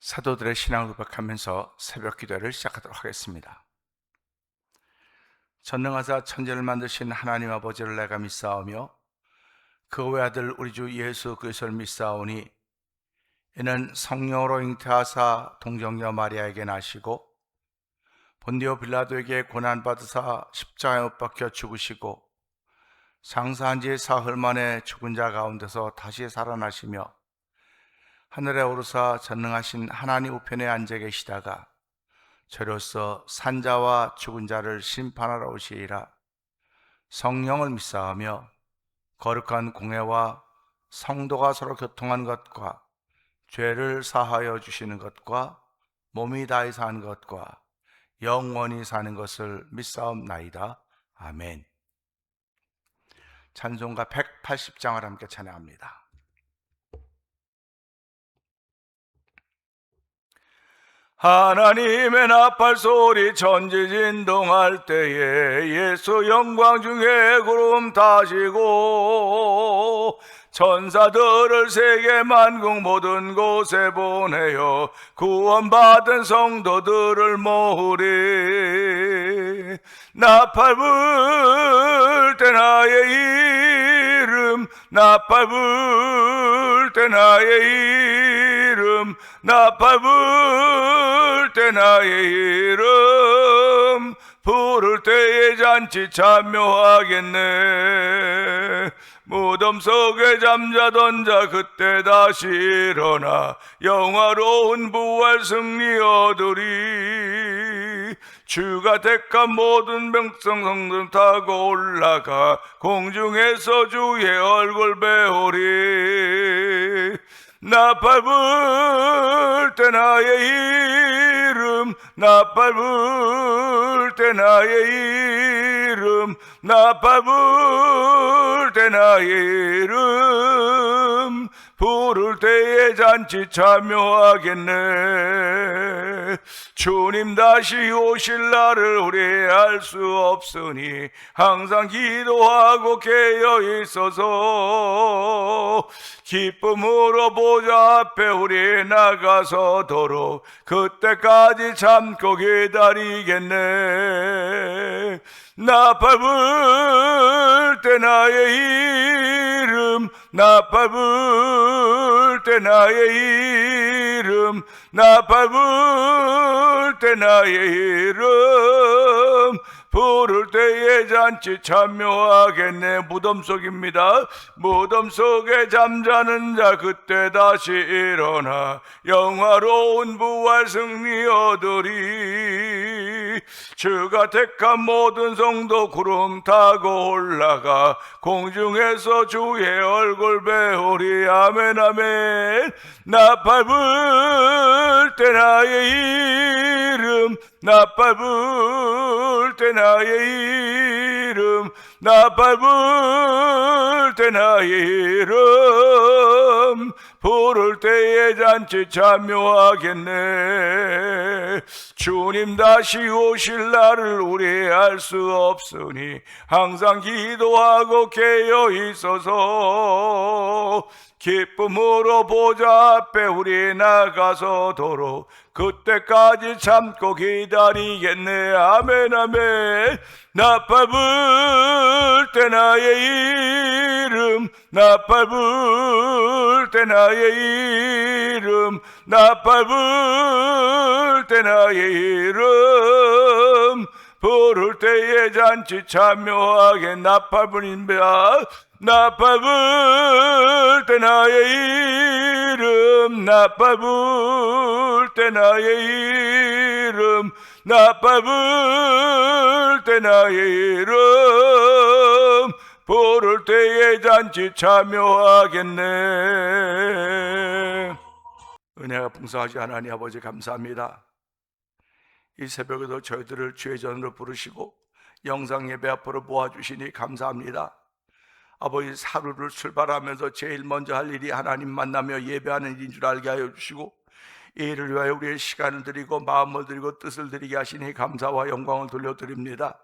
사도들의 신앙을 고백하면서 새벽 기도를 시작하도록 하겠습니다. 전능하사 천지를 만드신 하나님 아버지를 내가 믿사오며 그 외아들 우리 주 예수 그리스도를 믿사오니 이는 성령으로 잉태하사 동정녀 마리아에게 나시고 본디오 빌라도에게 고난받으사 십자가에 못 박혀 죽으시고 장사한 지 사흘 만에 죽은 자 가운데서 다시 살아나시며 하늘에 오르사 전능하신 하나님 우편에 앉아 계시다가 저로서 산자와 죽은 자를 심판하러 오시리라. 성령을 믿사하며 거룩한 공회와 성도가 서로 교통한 것과 죄를 사하여 주시는 것과 몸이 다해 사는 것과 영원히 사는 것을 믿사옵나이다. 아멘. 찬송가 180장을 함께 찬양합니다. 하나님의 나팔 소리 천지 진동할 때에 예수 영광 중에 구름 타시고 천사들을 세계 만국 모든 곳에 보내어 구원받은 성도들을 모으리. 나팔 불 때 나의 이름, 나팔 불 때 나의 이름, 나팔 불 때 나의 이름, 부를 때에 잔치 참여하겠네. 무덤 속에 잠자던 자 그때 다시 일어나 영화로운 부활 승리 얻으리. 주가 택한 모든 백성 성들 타고 올라가 공중에서 주의 얼굴 배우리. 나팔 불 때 나의 이름, 나팔 불 때 나의 이름, 나팔 불 때 나의 이름, 부를 때에 잔치 참여하겠네. 주님 다시 오실 날을 우리 알 수 없으니 항상 기도하고 깨어 있어서 기쁨으로 보좌 앞에 우리 나가서도록 그때까지 참고 기다리겠네. 나팔 불 때 나의 이름, 나팔 불 때 나의 이름, 나팔 불 때 나의 이름, 부를 때에 잔치 참여하겠네. 무덤 속입니다. 무덤 속에 잠자는 자 그때 다시 일어나 영화로운 부활 승리 얻으리. 주가 택한 모든 성도 구름 타고 올라가 공중에서 주의 얼굴 배우리. 아멘 아멘. 나팔 불 때 나의 이름, 나팔 불 때 나의 이름, 나팔 불 때 나의 이름, 부를 때에 잔치 참여하겠네. 주님 다시 오실 날을 우리 알 수 없으니 항상 기도하고 깨어 있어서 기쁨으로 보좌 앞에 우리 나가서도록 그때까지 참고 기다리겠네. 아멘 아멘. 나팔 불 때 나의 이름, 나팔 불 때 나의 이름, 나팔 불 때 나의 이름, 부를 때에 잔치 참여하게. 나팔 불입니다. 나팔 불 때 나의 이름, 나팔 불 때 나의 이름, 나팔 불 때 나의 이름, 부를 때에 잔치 참여하겠네. 은혜가 풍성하시 하나님 아버지 감사합니다. 이 새벽에도 저희들을 주의 전으로 부르시고 영상 예배 앞으로 모아주시니 감사합니다. 아버지, 하루를 출발하면서 제일 먼저 할 일이 하나님 만나며 예배하는 일인 줄 알게 하여 주시고 이 일을 위하여 우리의 시간을 드리고 마음을 드리고 뜻을 드리게 하시니 감사와 영광을 돌려드립니다.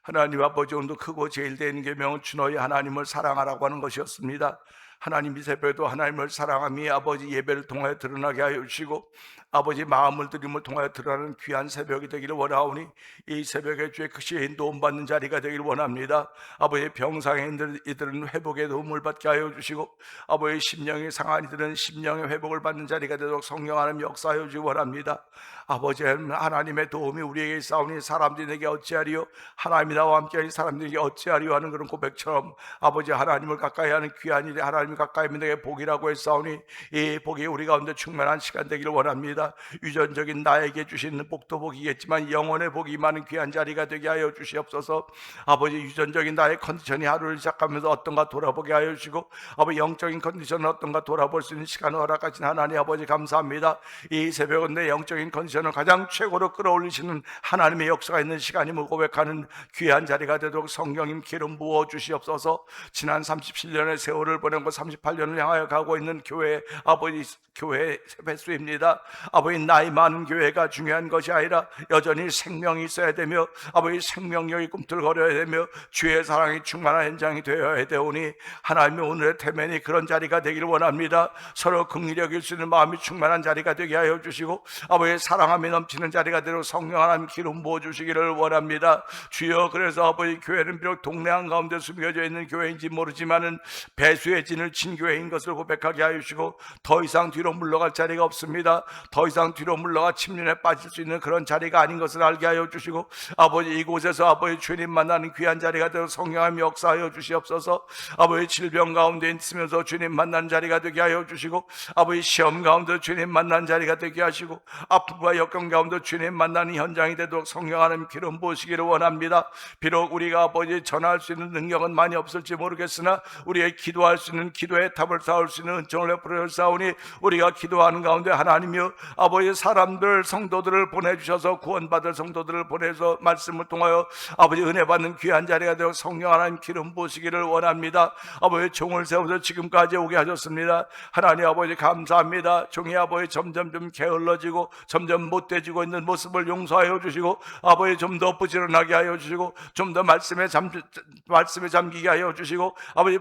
하나님 아버지, 오늘도 크고 제일 된 계명은 주 너희 하나님을 사랑하라고 하는 것이었습니다. 하나님 이 새벽에도 하나님을 사랑함이 아버지 예배를 통하여 드러나게 하여 주시고 아버지 마음을 드림을 통하여 드러나는 귀한 새벽이 되기를 원하오니 이 새벽에 주의 크신 도움받는 자리가 되기를 원합니다. 아버지 병상에 있는 이들은 회복의 도움을 받게 하여 주시고 아버지 심령이 상한 이들은 심령의 회복을 받는 자리가 되도록 성령 하나님 역사하여 주시기 원합니다. 아버지 하나님의 도움이 우리에게 있사오니 사람들에게 어찌하리요 하나님이 나와 함께하니 사람들에게 어찌하리요 하는 그런 고백처럼 아버지 하나님을 가까이 하는 귀한 일이 하나님을 가까이 하면 내게 복이라고 했사오니 이 복이 우리 가운데 충만한 시간 되기를 원합니다. 유전적인 나에게 주시는 복도 복이겠지만 영혼의 복이 많은 귀한 자리가 되게 하여 주시옵소서. 아버지 유전적인 나의 컨디션이 하루를 시작하면서 어떤가 돌아보게 하여 주시고 아버지 영적인 컨디션은 어떤가 돌아볼 수 있는 시간을 허락하신 하나님 아버지 감사합니다. 이 새벽은 내 영적인 컨디션을 가장 최고로 끌어올리시는 하나님의 역사가 있는 시간임을 고백하는 귀한 자리가 되도록 성령님 기름 부어 주시옵소서. 지난 37년의 세월을 보내고 38년을 향하여 가고 있는 교회 아버지 교회 횟수입니다. 아버지 나이 많은 교회가 중요한 것이 아니라 여전히 생명이 있어야 되며 아버지 생명력이 꿈틀거려야 되며 주의 사랑이 충만한 현장이 되어야 되오니 하나님의 오늘의 태면이 그런 자리가 되기를 원합니다. 서로 긍휼히 수 있는 마음이 충만한 자리가 되게 하여 주시고 아버지 사랑함이 넘치는 자리가 되도록 성령 하나님 기름 부어 주시기를 원합니다. 주여 그래서 아버지 교회는 비록 동네 한가운데 숨겨져 있는 교회인지 모르지만은 배수의 진을 친 교회인 것을 고백하게 하여 주시고 더 이상 뒤로 물러갈 자리가 없습니다. 더 이상 뒤로 물러가 침륜에 빠질 수 있는 그런 자리가 아닌 것을 알게 하여 주시고 아버지 이곳에서 아버지 주님 만나는 귀한 자리가 되어 성령함 역사하여 주시옵소서. 아버지 질병 가운데 있으면서 주님 만나는 자리가 되게 하여 주시고 아버지 시험 가운데 주님 만나는 자리가 되게 하시고 아픔과 역경 가운데 주님 만나는 현장이 되도록 성령 하나님 기름 부으시기를 원합니다. 비록 우리가 아버지 전할 수 있는 능력은 많이 없을지 모르겠으나 우리의 기도할 수 있는 기도의 탑을 쌓을 수 있는 은총을 베풀어 싸우니 우리가 기도하는 가운데 하나님이여 아버지 사람들 성도들을 보내주셔서 구원받을 성도들을 보내서 말씀을 통하여 아버지 은혜 받는 귀한 자리가 되어 성령 하나님 기름 부으시기를 원합니다. 아버지 종을 세워서 지금까지 오게 하셨습니다. 하나님 아버지 감사합니다. 종이 아버지 점점 게을러지고 점점 못돼지고 있는 모습을 용서하여 주시고 아버지 좀 더 부지런하게 하여 주시고 좀 더 말씀에 잠기게 하여 주시고 아버지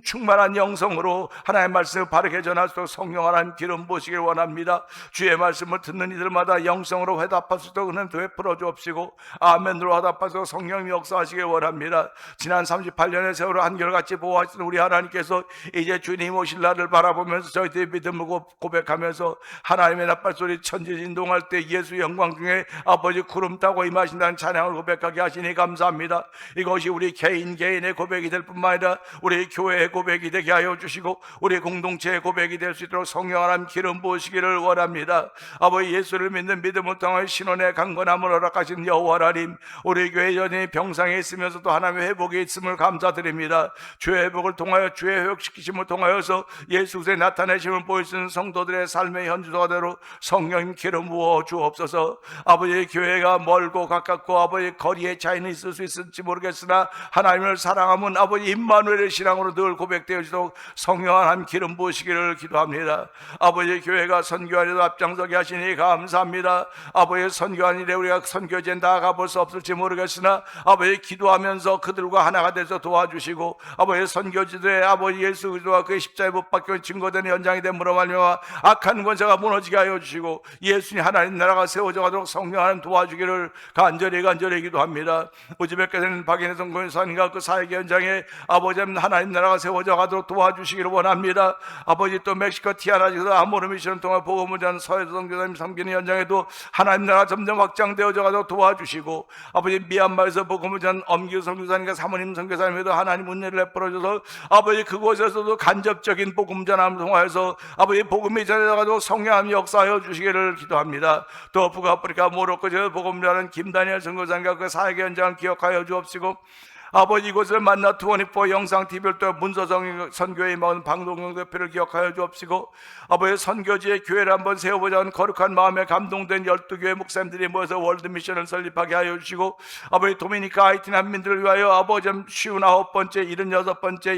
충만한 영성으로 하나님의 말씀을 바르게 전할 수 있도록 성령 하나님 기름 부으시길 원합니다. 주의 말씀을 듣는 이들마다 영성으로 회답할 수 있도록 은혜 베풀어 주옵시고 아멘으로 화답하셔서 성령님 역사하시길 원합니다. 지난 38년의 세월을 한결같이 보호하시는 우리 하나님께서 이제 주님 오실 날을 바라보면서 저희들의 믿음을 고백하면서 하나님의 납발소리 천지진동할 때 예수 영광 중에 아버지 구름 타고 임하신다는 찬양을 고백하게 하시니 감사합니다. 이것이 우리 개인의 고백이 될 뿐만 아니라 우리 교회의 고백이 되게 하여 주시고 우리 공동체의 고백이 될 수 있도록 성령 하나님 기름 부으시기를 원합니다. 아버지 예수를 믿는 믿음을 통하여 신원의 강건함을 허락하신 여호와 하나님 우리 교회 여전히 병상에 있으면서도 하나님의 회복에 있음을 감사드립니다. 주의 회복을 통하여 주의 회복시키심을 통하여서 예수 그리스도의 나타내심을 보여주는 성도들의 삶의 현주소가대로 성령님 기름 부어 주옵소서. 아버지 교회가 멀고 가깝고 아버지 거리에 차이는 있을 수 있을지 모르겠으나 하나님을 사랑하면 아버지 임마누엘의 신앙으로 늘 고백되어지도록 성령 하나님 기름 부으시기를 기도합니다. 아버지 교회가 선교하려도 앞장서게 하시니 감사합니다. 아버지 선교한 일에 우리가 선교지에 나아가볼 수 없을지 모르겠으나 아버지 기도하면서 그들과 하나가 돼서 도와주시고 아버지 선교지들의 아버지 예수 그리스도와 그의 십자가에 못 박혀 증거되는 현장이 됨으로 말미암아 악한 권세가 무너지게 하여 주시고 예수님 하나님 나라가 세워져 가도록 성령 하나님 도와주기를 간절히 기도합니다. 우즈베키스탄 박인혜 선교사님과 그 사역의 현장에 아버지 하나님 나라가 세워져 가도록 도와주시기를 원합니다. 아버지 또 멕시코 티아나에서 아모르 미션을 통해 복음을 전하는 서해도 선교사님 섬기는 현장에도 하나님 나라 점점 확장되어져 가도록 도와주시고 아버지 미얀마에서 복음을 전하는 엄기우 선교사님과 사모님 선교사님에도 하나님 은혜를 베풀어줘서 아버지 그곳에서도 간접적인 복음 전함을 통하여서 아버지 복음이 전해져가지고 성령함 역사하여 주시기를 기도합니다. 또 북아프리카 모로코에서 복음 전하는 김다니엘 선교사님과 그 사역의 현장을 기억하여 주옵시고 아버지 이곳을 만나 24 영상 TV를 또 문서성 선교회의 마은 방동영 대표를 기억하여 주옵시고 아버지 선교지의 교회를 한번 세워보자는 거룩한 마음에 감동된 12교회 목사님들이 모여서 월드미션을 설립하게 하여 주시고 아버지 도미니카 하이티 난민들을 위하여 아버지 59번째 76번째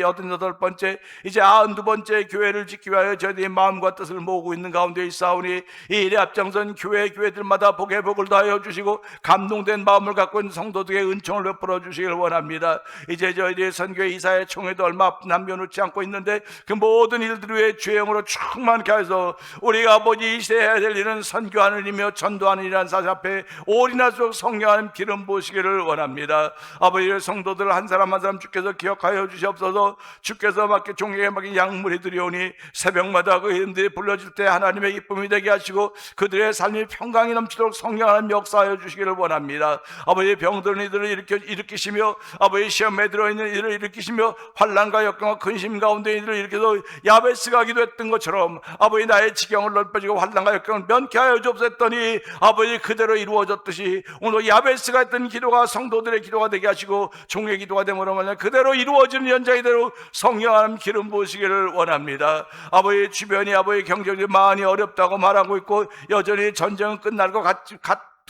88번째 이제 92번째 교회를 짓기 위하여 저희들이 마음과 뜻을 모으고 있는 가운데 있사오니 이 일에 앞장선 교회들마다 복의 복을 더하여 주시고 감동된 마음을 갖고 있는 성도들에게 은총을 베풀어 주시기를 원합니다. 원합니다. 이제 저희들의 선교회 이사회 총회도 얼마 남겨놓지 않고 있는데 그 모든 일들 위해 주의 영으로 충만케 하여서 우리가 아버지 이 시대에 해야 될 일은 선교하는 일이며 전도하는 일이라는 사실 앞에 올인할수록 성령하는 기름 부으시기를 원합니다. 아버지의 성도들 한 사람 한 사람 주께서 기억하여 주시옵소서. 주께서 맡겨 종에게 맡긴 약물이 들여오니 새벽마다 그 이름들이 불러질 때 하나님의 기쁨이 되게 하시고 그들의 삶이 평강이 넘치도록 성령하는 역사하여 주시기를 원합니다. 아버지의 병들은 이들을 일으키시며 아버지의 시험에 들어있는 이들을 일으키시며 환난과 역경과 근심 가운데 이들을 일으켜서 야베스가 기도했던 것처럼 아버지 나의 지경을 넓혀지고 환난과 역경을 면케하여 주옵소서했더니 아버지 그대로 이루어졌듯이 오늘 야베스가 했던 기도가 성도들의 기도가 되게 하시고 종의 기도가 되므로 말하면 그대로 이루어지는 현장이대로 성령하는 기름 부으시기를 원합니다. 아버지 주변이 아버지 경제적으로 많이 어렵다고 말하고 있고 여전히 전쟁은 끝날 것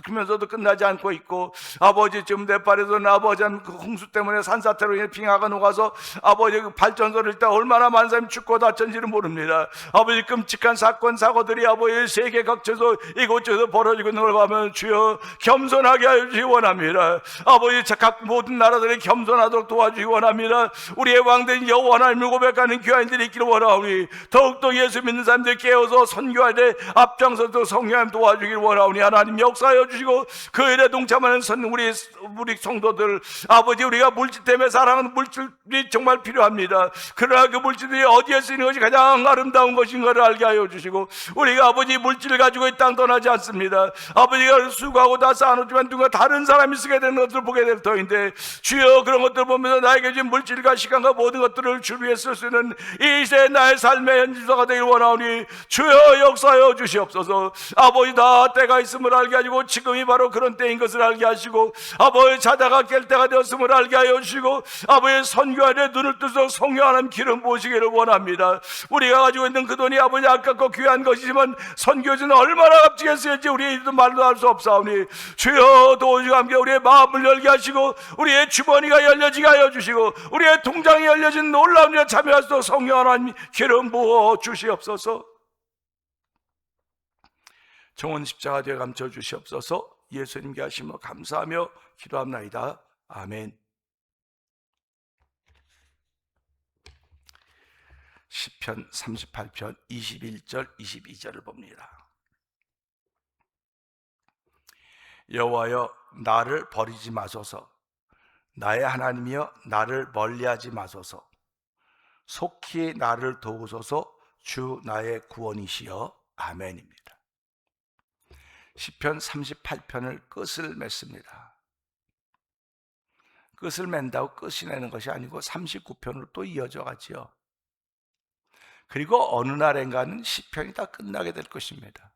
그러면서도 끝나지 않고 있고 아버지 지금 네팔에서는 아버지 그 홍수 때문에 산사태로 인해 빙하가 녹아서 아버지 그 발전소를 일단 얼마나 많은 사람이 죽고 다쳤는지를 모릅니다. 아버지 끔찍한 사건 사고들이 아버지 세계 각처에서 이곳저곳에서 벌어지고 있는 걸 보면 주여 겸손하게 하여 주시기 원합니다. 아버지 각 모든 나라들이 겸손하도록 도와주시기 원합니다. 우리의 왕된 여호와 하나님을 고백하는 교인들이 있기를 원하오니 더욱더 예수 믿는 사람들이 깨어서 선교할 때 앞장서서 성령님 도와주기를 원하오니 하나님 역사하여 주시고 그 일에 동참하는 우리 성도들 아버지 우리가 물질 때문에 살아가는 물질이 정말 필요합니다. 그러나 그 물질들이 어디에 쓰이는 것이 가장 아름다운 것인가를 알게 하여 주시고 우리가 아버지 물질을 가지고 이 땅 떠나지 않습니다. 아버지가 수고하고 다 쌓아놓지만 누가 다른 사람이 쓰게 되는 것들을 보게 될 터인데 주여 그런 것들을 보면서 나에게 준 물질과 시간과 모든 것들을 주를 위해 쓸 수 있는 이 시대에 나의 삶의 현지서가 되길 원하오니 주여 역사하여 주시옵소서. 아버지 다 때가 있음을 알게 하시고 지금이 바로 그런 때인 것을 알게 하시고 아버지 자다가 깰 때가 되었음을 알게 하여 주시고 아버지 선교하되 눈을 뜨서 성령하는 기름 부으시기를 원합니다. 우리가 가지고 있는 그 돈이 아버지 아깝고 귀한 것이지만 선교지는 얼마나 값지겠을지 우리도 말도 할 수 없사오니 주여 도우시고 함께 우리의 마음을 열게 하시고 우리의 주머니가 열려지게 하여 주시고 우리의 통장이 열려진 놀라운 일에 참여할 수 있도록 성령하는 기름 부어 주시옵소서. 정원 십자가 되어 감춰 주시옵소서. 예수님께 하시며 감사하며 기도합나이다. 아멘. 시편 38편 21절 22절을 봅니다. 여호와여 나를 버리지 마소서. 나의 하나님이여 나를 멀리하지 마소서. 속히 나를 도우소서. 주 나의 구원이시여. 아멘입니다. 시편 38편을 끝을 맺습니다. 끝을 맺는다고 끝이 내는 것이 아니고 39편으로 또 이어져 가지요. 그리고 어느 날인가는 시편이 다 끝나게 될 것입니다.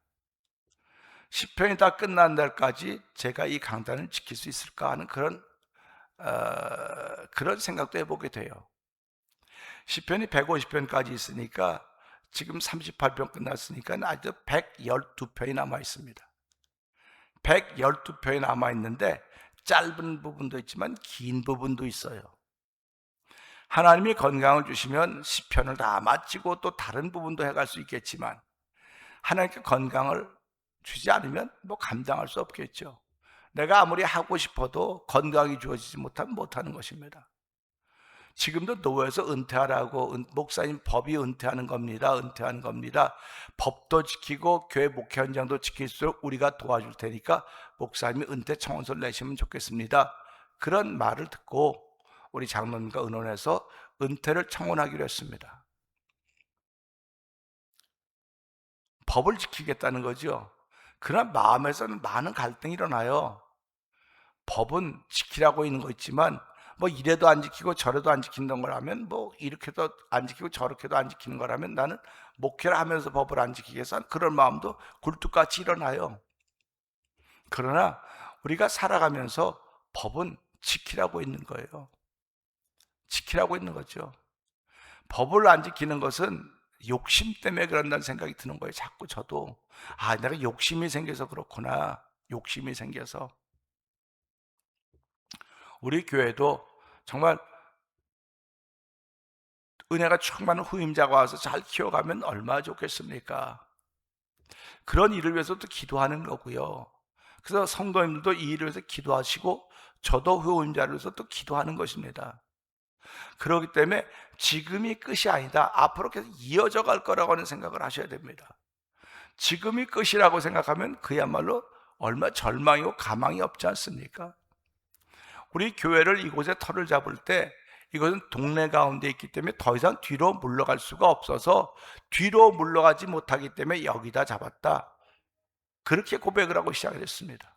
시편이 다 끝난 날까지 제가 이 강단을 지킬 수 있을까 하는 그런 생각도 해보게 돼요. 시편이 150편까지 있으니까 지금 38편 끝났으니까 아직 112편이 남아 있습니다. 112편이 남아 있는데 짧은 부분도 있지만 긴 부분도 있어요. 하나님이 건강을 주시면 시편을 다 마치고 또 다른 부분도 해갈 수 있겠지만 하나님께 건강을 주지 않으면 뭐 감당할 수 없겠죠. 내가 아무리 하고 싶어도 건강이 주어지지 못하면 못하는 것입니다. 지금도 노예에서 은퇴하라고 목사님 법이 은퇴하는 겁니다. 은퇴하는 겁니다. 법도 지키고 교회 목회 현장도 지킬수록 우리가 도와줄 테니까 목사님이 은퇴 청원서를 내시면 좋겠습니다. 그런 말을 듣고 우리 장로님과 의논해서 은퇴를 청원하기로 했습니다. 법을 지키겠다는 거죠. 그러나 마음에서는 많은 갈등이 일어나요. 법은 지키라고 있는 거 있지만 뭐 이래도 안 지키고 저래도 안 지키는 거라면 뭐 이렇게도 안 지키고 저렇게도 안 지키는 거라면 나는 목회를 하면서 법을 안 지키겠어 하는 그런 마음도 굴뚝같이 일어나요. 그러나 우리가 살아가면서 법은 지키라고 있는 거예요. 지키라고 있는 거죠. 법을 안 지키는 것은 욕심 때문에 그런다는 생각이 드는 거예요. 자꾸 저도 내가 욕심이 생겨서 그렇구나. 욕심이 생겨서. 우리 교회도 정말 은혜가 충만한 후임자가 와서 잘 키워가면 얼마나 좋겠습니까? 그런 일을 위해서도 기도하는 거고요. 그래서 성도님들도 이 일을 위해서 기도하시고 저도 후원자로서 또 기도하는 것입니다. 그렇기 때문에 지금이 끝이 아니다. 앞으로 계속 이어져 갈 거라고 하는 생각을 하셔야 됩니다. 지금이 끝이라고 생각하면 그야말로 얼마 절망이고 가망이 없지 않습니까? 우리 교회를 이곳에 터를 잡을 때 이것은 동네 가운데 있기 때문에 더 이상 뒤로 물러갈 수가 없어서 뒤로 물러가지 못하기 때문에 여기다 잡았다. 그렇게 고백을 하고 시작을 했습니다.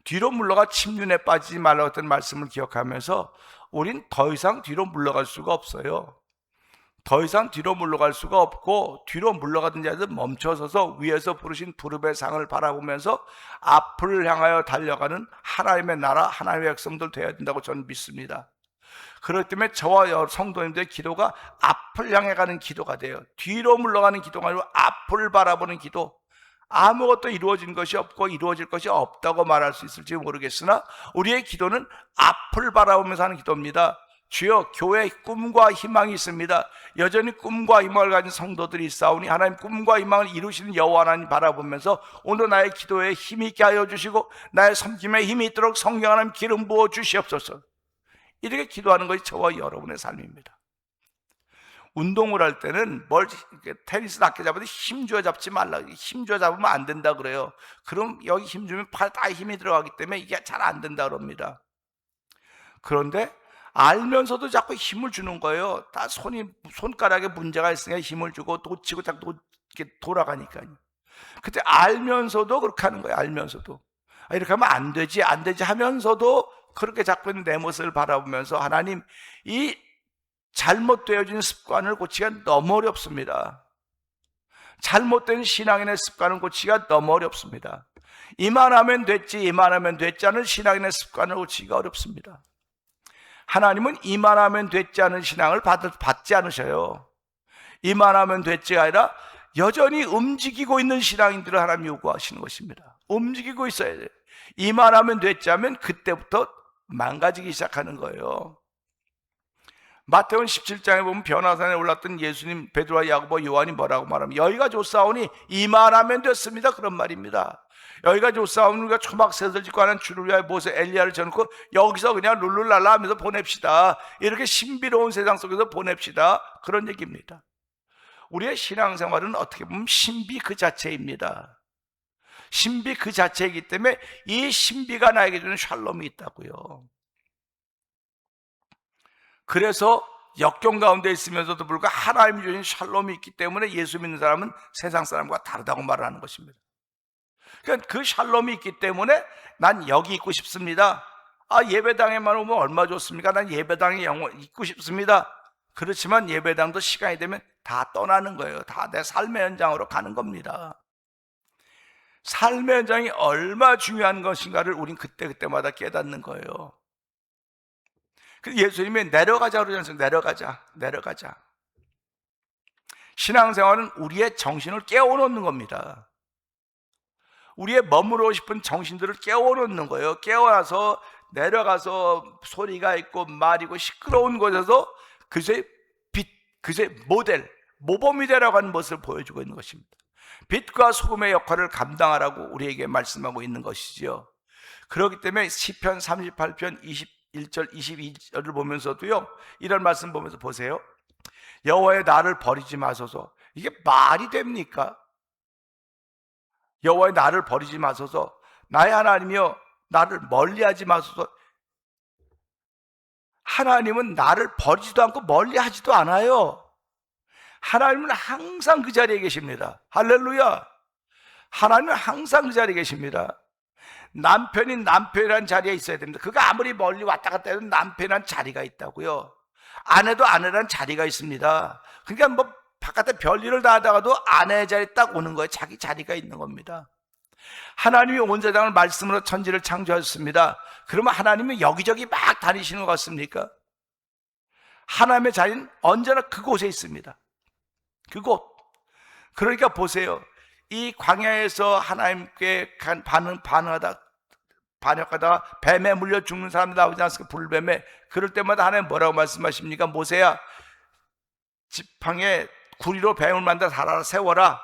뒤로 물러가 침륜에 빠지지 말라고 했던 말씀을 기억하면서 우린 더 이상 뒤로 물러갈 수가 없어요. 더 이상 뒤로 물러갈 수가 없고 뒤로 물러가던 자들 멈춰서서 위에서 부르신 부름의 상을 바라보면서 앞을 향하여 달려가는 하나님의 나라, 하나님의 백성들 되어야 된다고 저는 믿습니다. 그렇기 때문에 저와 성도님들의 기도가 앞을 향해 가는 기도가 돼요. 뒤로 물러가는 기도가 아니고 앞을 바라보는 기도. 아무것도 이루어진 것이 없고 이루어질 것이 없다고 말할 수 있을지 모르겠으나 우리의 기도는 앞을 바라보면서 하는 기도입니다. 주여, 교회에 꿈과 희망이 있습니다. 여전히 꿈과 희망을 가진 성도들이 있사오니 하나님 꿈과 희망을 이루시는 여호와 하나님 바라보면서 오늘 나의 기도에 힘이 있게 하여 주시고 나의 섬김에 힘이 있도록 성령 하나님 기름 부어 주시옵소서. 이렇게 기도하는 것이 저와 여러분의 삶입니다. 운동을 할 때는 테니스 라켓 잡을 때 힘주어 잡지 말라. 힘주어 잡으면 안 된다 그래요. 그럼 여기 힘주면 팔 다 힘이 들어가기 때문에 이게 잘 안 된다 그럽니다. 그런데 알면서도 자꾸 힘을 주는 거예요. 다 손가락에 문제가 있으니까 힘을 주고 놓치고 자꾸 이렇게 돌아가니까요. 그때 알면서도 그렇게 하는 거예요. 알면서도 이렇게 하면 안 되지 하면서도 그렇게 자꾸 내 모습을 바라보면서 하나님, 이 잘못되어진 습관을 고치기가 너무 어렵습니다. 잘못된 신앙인의 습관을 고치기가 너무 어렵습니다. 이만하면 됐지 하는 신앙인의 습관을 고치기가 어렵습니다. 하나님은 이만하면 됐지 않은 신앙을 받지 않으셔요. 이만하면 됐지가 아니라 여전히 움직이고 있는 신앙인들을 하나님 요구하시는 것입니다. 움직이고 있어야 돼요. 이만하면 됐지 하면 그때부터 망가지기 시작하는 거예요. 마태복음 17장에 보면 변화산에 올랐던 예수님, 베드로와 야고보, 요한이 뭐라고 말하면 여기가 좋사오니 이만하면 됐습니다. 그런 말입니다. 여기가 좋사오니 우리가 초막새들 짓고 하는 주를 위하여 모세, 엘리야를 져놓고 여기서 그냥 룰루랄라 하면서 보냅시다. 이렇게 신비로운 세상 속에서 보냅시다. 그런 얘기입니다. 우리의 신앙생활은 어떻게 보면 신비 그 자체입니다. 신비 그 자체이기 때문에 이 신비가 나에게 주는 샬롬이 있다고요. 그래서 역경 가운데 있으면서도 불구하고 하나님이 주신 샬롬이 있기 때문에 예수 믿는 사람은 세상 사람과 다르다고 말하는 것입니다. 그러니까 그 샬롬이 있기 때문에 난 여기 있고 싶습니다. 예배당에만 오면 얼마 좋습니까? 난 예배당에 영원 있고 싶습니다. 그렇지만 예배당도 시간이 되면 다 떠나는 거예요. 다 내 삶의 현장으로 가는 겁니다. 삶의 현장이 얼마나 중요한 것인가를 우린 그때마다 깨닫는 거예요. 그래서 예수님이 내려가자 그러지 않습니까? 내려가자. 신앙생활은 우리의 정신을 깨워놓는 겁니다. 우리의 머무르고 싶은 정신들을 깨워놓는 거예요. 깨워놔서 내려가서 소리가 있고 말이고 시끄러운 곳에서 그새 빛, 그새 모범이 되라고 하는 모습을 보여주고 있는 것입니다. 빛과 소금의 역할을 감당하라고 우리에게 말씀하고 있는 것이지요. 그렇기 때문에 시편 38편 21절 22절을 보면서도요, 이런 말씀 보면서 보세요. 여호와의 나를 버리지 마소서. 이게 말이 됩니까? 여호와의 나를 버리지 마소서. 나의 하나님이여 나를 멀리하지 마소서. 하나님은 나를 버리지도 않고 멀리하지도 않아요. 하나님은 항상 그 자리에 계십니다. 할렐루야. 하나님은 항상 그 자리에 계십니다. 남편이란 자리에 있어야 됩니다. 그가 아무리 멀리 왔다 갔다 해도 남편이란 자리가 있다고요. 아내도 아내란 자리가 있습니다. 그러니까 뭐 바깥에 별일을 다 하다가도 아내의 자리에 딱 오는 거예요. 자기 자리가 있는 겁니다. 하나님이 온 세상을 말씀으로 천지를 창조하셨습니다. 그러면 하나님은 여기저기 막 다니시는 것 같습니까? 하나님의 자리는 언제나 그곳에 있습니다. 그곳. 그러니까 보세요. 이 광야에서 하나님께 반역하다가 뱀에 물려 죽는 사람이 나오지 않습니까? 불뱀에. 그럴 때마다 하나님 뭐라고 말씀하십니까? 모세야, 지팡이에 구리로 뱀을 만들어 달아 세워라.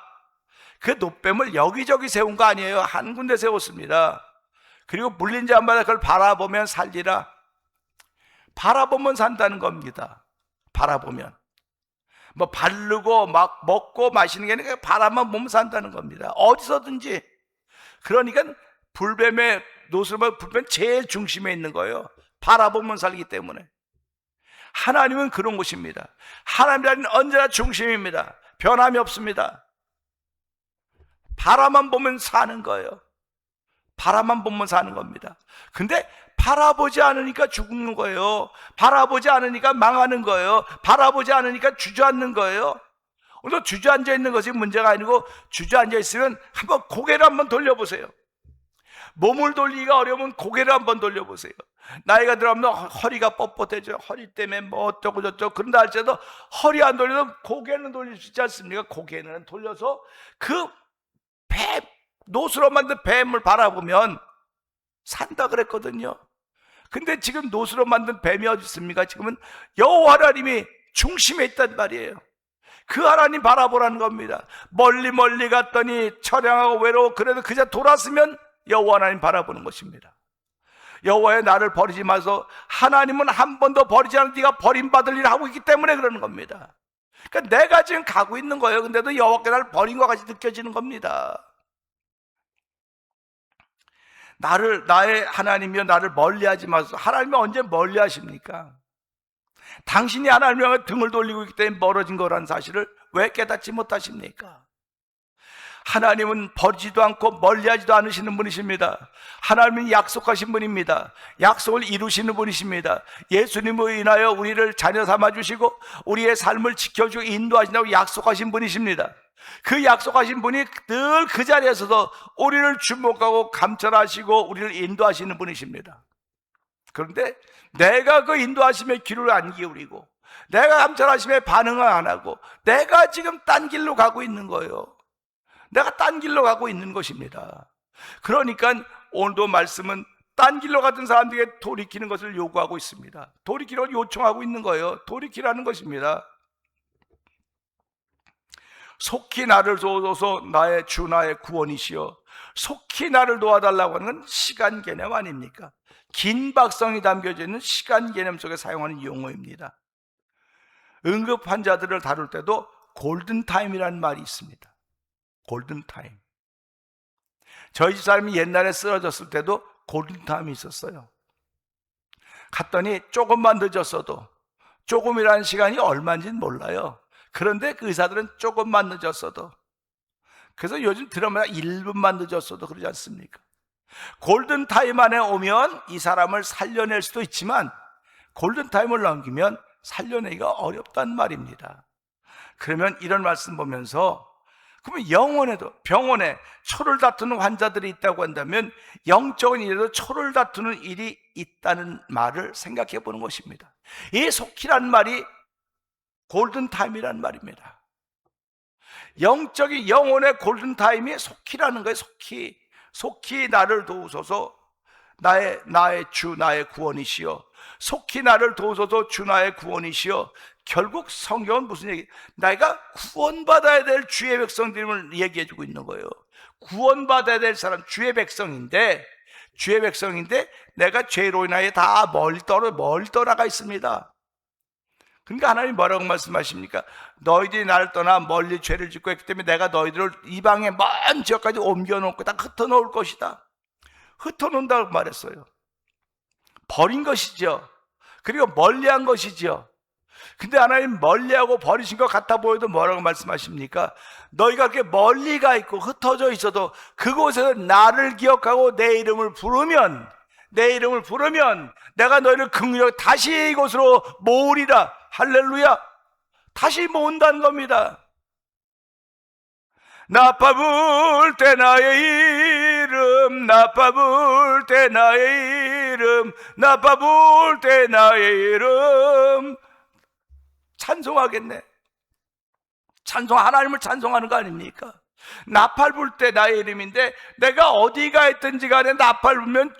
그 놋뱀을 여기저기 세운 거 아니에요. 한 군데 세웠습니다. 그리고 물린 자마다 그걸 바라보면 살리라. 바라보면 산다는 겁니다. 바라보면. 뭐 바르고 막 먹고 마시는 게 아니라 바라만 보면 산다는 겁니다. 어디서든지. 그러니까 불뱀의 노스름은 불뱀 제일 중심에 있는 거예요. 바라보면 살기 때문에. 하나님은 그런 곳입니다. 하나님은 언제나 중심입니다. 변함이 없습니다. 바라만 보면 사는 거예요. 바라만 보면 사는 겁니다. 근데 바라보지 않으니까 죽는 거예요. 바라보지 않으니까 망하는 거예요. 바라보지 않으니까 주저앉는 거예요. 오늘 주저앉아 있는 것이 문제가 아니고, 주저앉아 있으면 한번 고개를 한번 돌려보세요. 몸을 돌리기가 어려우면 고개를 한번 돌려보세요. 나이가 들어가면 허리가 뻣뻣해져. 허리 때문에 뭐 어쩌고 저쩌고 그런다 할지라도 허리 안 돌려도 고개는 돌릴 수 있지 않습니까? 고개는 돌려서 그 노스로 만든 뱀을 바라보면 산다 그랬거든요. 근데 지금 노스로 만든 뱀이 어디 있습니까? 지금은 여호와 하나님이 중심에 있단 말이에요. 그 하나님 바라보라는 겁니다. 멀리 멀리 갔더니 처량하고 외로워 그래도 그저 돌았으면 여호와 하나님 바라보는 것입니다. 여호와의 나를 버리지 마소. 하나님은 한 번도 버리지 않은 네가 버림받을 일을 하고 있기 때문에 그러는 겁니다. 그러니까 내가 지금 가고 있는 거예요. 근데도 여호와께 나를 버린 것 같이 느껴지는 겁니다. 나의 하나님이여 나를 멀리하지 마소서. 하나님이 언제 멀리하십니까? 당신이 하나님을 향해 등을 돌리고 있기 때문에 멀어진 거라는 사실을 왜 깨닫지 못하십니까? 하나님은 버리지도 않고 멀리하지도 않으시는 분이십니다. 하나님은 약속하신 분입니다. 약속을 이루시는 분이십니다. 예수님으로 인하여 우리를 자녀 삼아주시고 우리의 삶을 지켜주고 인도하신다고 약속하신 분이십니다. 그 약속하신 분이 늘 그 자리에서도 우리를 주목하고 감찰하시고 우리를 인도하시는 분이십니다. 그런데 내가 그 인도하심에 귀를 안 기울이고 내가 감찰하심에 반응을 안 하고 내가 지금 딴 길로 가고 있는 거예요. 내가 딴 길로 가고 있는 것입니다. 그러니까 오늘도 말씀은 딴 길로 가던 사람들에게 돌이키는 것을 요구하고 있습니다. 돌이키라고 요청하고 있는 거예요. 돌이키라는 것입니다. 속히 나를 도와줘서 나의 주 나의 구원이시여. 속히 나를 도와달라고 하는 건 시간 개념 아닙니까? 긴 박성이 담겨져 있는 시간 개념 속에 사용하는 용어입니다. 응급 환자들을 다룰 때도 골든타임이라는 말이 있습니다. 골든타임. 저희 집사람이 옛날에 쓰러졌을 때도 골든타임이 있었어요. 갔더니 조금만 늦었어도, 조금이라는 시간이 얼마인지는 몰라요. 그런데 그 의사들은 조금만 늦었어도, 그래서 요즘 드라마가 1분만 늦었어도 그러지 않습니까? 골든타임 안에 오면 이 사람을 살려낼 수도 있지만 골든타임을 넘기면 살려내기가 어렵단 말입니다. 그러면 이런 말씀 보면서, 그러면 영혼에도, 병원에 초를 다투는 환자들이 있다고 한다면 영적인 일에도 초를 다투는 일이 있다는 말을 생각해 보는 것입니다. 이 속히란 말이 골든타임이란 말입니다. 영적인 영혼의 골든타임이 속히라는 거예요. 속히 나를 도우소서. 나의 주 나의 구원이시여. 속히 나를 도우소서. 주 나의 구원이시여. 결국 성경은 무슨 얘기? 내가 구원받아야 될 주의 백성들을 얘기해주고 있는 거예요. 구원받아야 될 사람, 주의 백성인데 내가 죄로 인하여 다 멀리 떠나가 있습니다. 그러니까 하나님 뭐라고 말씀하십니까? 너희들이 나를 떠나 멀리 죄를 짓고 했기 때문에 내가 너희들을 이방의 먼 지역까지 옮겨놓고 다 흩어놓을 것이다. 흩어놓는다고 말했어요. 버린 것이죠. 그리고 멀리한 것이죠. 근데 하나님 멀리하고 버리신 것 같아 보여도 뭐라고 말씀하십니까? 너희가 그렇게 멀리 가 있고 흩어져 있어도 그곳에서 나를 기억하고 내 이름을 부르면 내가 너희를 긍휼하게 다시 이곳으로 모으리라. 할렐루야. 다시 모은다는 겁니다. 나팔 때 나의 이름, 나팔 때 나의 이름, 나팔 때 나의 이름. 찬송하겠네. 하나님을 찬송하는 거 아닙니까? 나팔 불 때 나의 이름인데 내가 어디가 있든지 간에 나팔 불면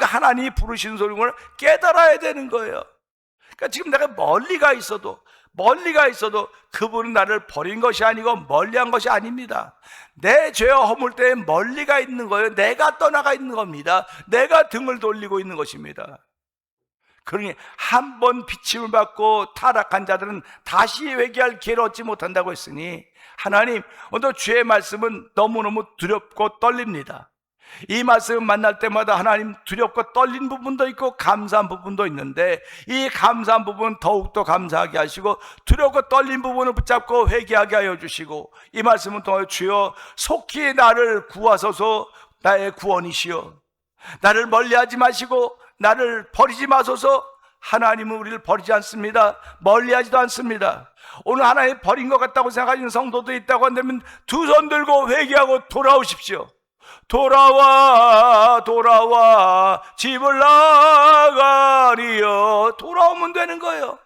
하나님이 부르시는 소리를 깨달아야 되는 거예요. 그러니까 지금 내가 멀리 가 있어도 멀리가 있어도 그분은 나를 버린 것이 아니고 멀리한 것이 아닙니다. 내 죄와 허물 때에 멀리가 있는 거예요. 내가 떠나가 있는 겁니다. 내가 등을 돌리고 있는 것입니다. 그러니 한 번 비침을 받고 타락한 자들은 다시 회개할 기회를 얻지 못한다고 했으니, 하나님, 오늘 주의 말씀은 너무너무 두렵고 떨립니다. 이 말씀 만날 때마다 하나님, 두렵고 떨린 부분도 있고 감사한 부분도 있는데, 이 감사한 부분 더욱더 감사하게 하시고 두렵고 떨린 부분을 붙잡고 회개하게 하여 주시고, 이 말씀을 통해 주여 속히 나를 구하소서. 나의 구원이시여, 나를 멀리하지 마시고 나를 버리지 마소서. 하나님은 우리를 버리지 않습니다. 멀리하지도 않습니다. 오늘 하나님 버린 것 같다고 생각하시는 성도도 있다고 한다면 두 손 들고 회개하고 돌아오십시오. 돌아와 돌아와 집을 나가리여. 돌아오면 되는 거예요.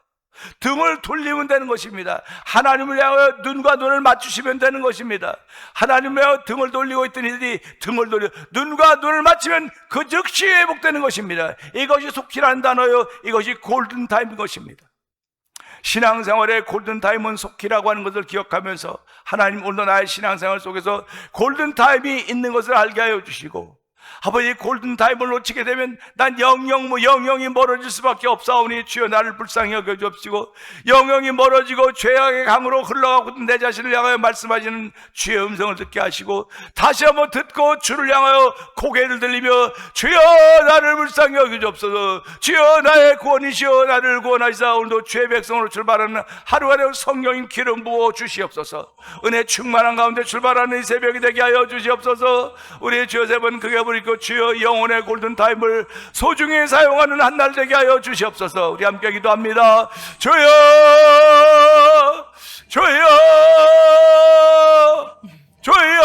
등을 돌리면 되는 것입니다. 하나님을 향하여 눈과 눈을 맞추시면 되는 것입니다. 하나님을 향하여 등을 돌리고 있던 이들이 등을 돌려 눈과 눈을 맞추면 그 즉시 회복되는 것입니다. 이것이 속히라는 단어요. 이것이 골든타임인 것입니다. 신앙생활의 골든타임은 속히라고 하는 것을 기억하면서, 하나님, 오늘 나의 신앙생활 속에서 골든타임이 있는 것을 알게 하여 주시고, 아버지, 골든타임을 놓치게 되면 난 영영이 멀어질 수밖에 없사오니 주여 나를 불쌍히 여겨주옵시고, 영영이 멀어지고 죄악의 강으로 흘러가고 내 자신을 향하여 말씀하시는 주의 음성을 듣게 하시고, 다시 한번 듣고 주를 향하여 고개를 들리며 주여 나를 불쌍히 여겨주옵소서. 주여 나의 구원이시여 나를 구원하시사 오늘도 주의 백성으로 출발하는 하루하루 성령님 기름 부어 주시옵소서. 은혜 충만한 가운데 출발하는 이 새벽이 되게 하여 주시옵소서. 우리 주여 세 번 크게 부르고 주여 영혼의 골든타임을 소중히 사용하는 한 날 되게 하여 주시옵소서. 우리 함께 기도합니다. 주여 주여 주여.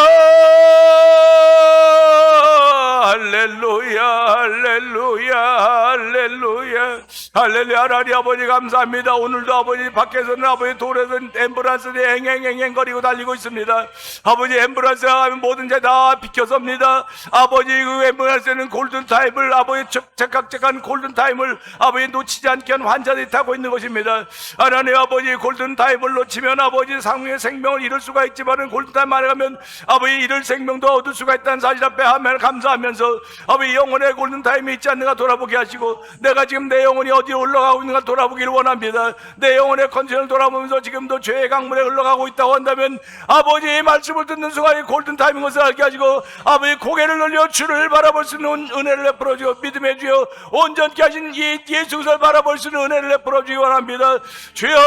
할렐루야 할렐루야 할렐루야 할렐루야. 하나님 아버지 감사합니다. 오늘도 아버지 밖에서는 아버지 돌에서는 앰뷸런스들이 행행거리고 달리고 있습니다. 아버지 앰뷸런스가 하면 모든 자 다 비켜섭니다. 아버지 그 앰뷸런스는 골든타임을 아버지 착각한 골든타임을 아버지 놓치지 않게 한 환자들이 타고 있는 것입니다. 하나님 아버지 골든타임을 놓치면 아버지 상명의 생명을 잃을 수가 있지만 골든타임 안에 가면 아버지 잃을 생명도 얻을 수가 있다는 사실 앞에 하면 감사하면서 아버지 영혼의 골든타임이 있지 않는가 돌아보게 하시고, 내가 지금 내 영혼이 어디로 흘러가고 있는가 돌아보기를 원합니다. 내 영혼의 컨디션을 돌아보면서 지금도 죄의 강물에 흘러가고 있다고 한다면 아버지의 말씀을 듣는 순간이 골든타임인 것을 알게 하시고, 아버지 고개를 돌려 주를 바라볼 수 있는 은혜를 베풀어 주어 믿음의 주여 온전케 하신 이 예수 그리스도를 바라볼 수 있는 은혜를 베풀어 주기 원합니다. 주여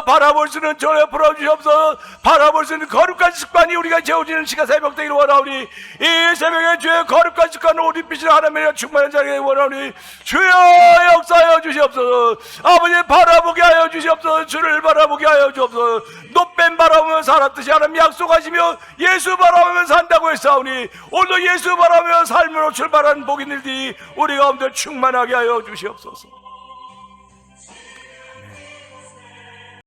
바라볼 수 있는 저를 베풀어 주옵소서. 바라볼 수 있는 거룩한 습관이 우리가 재워지는 시간 새벽 되기를 원하오니, 이 새벽에 주의 거룩한 습관을 우리 빛을 하나님의 충만한 자리에 원하오니 주여 역사하여 주시옵소서. 아버지 바라보게 하여 주시옵소서. 주를 바라보게 하여 주옵소서. 높뱀 바라보며 살았듯이 하나님 약속하시며 예수 바라보며 산다고 했사오니, 오늘도 예수 바라보며 삶으로 출발한 복인 일들이 우리 가운데 충만하게 하여 주시옵소서.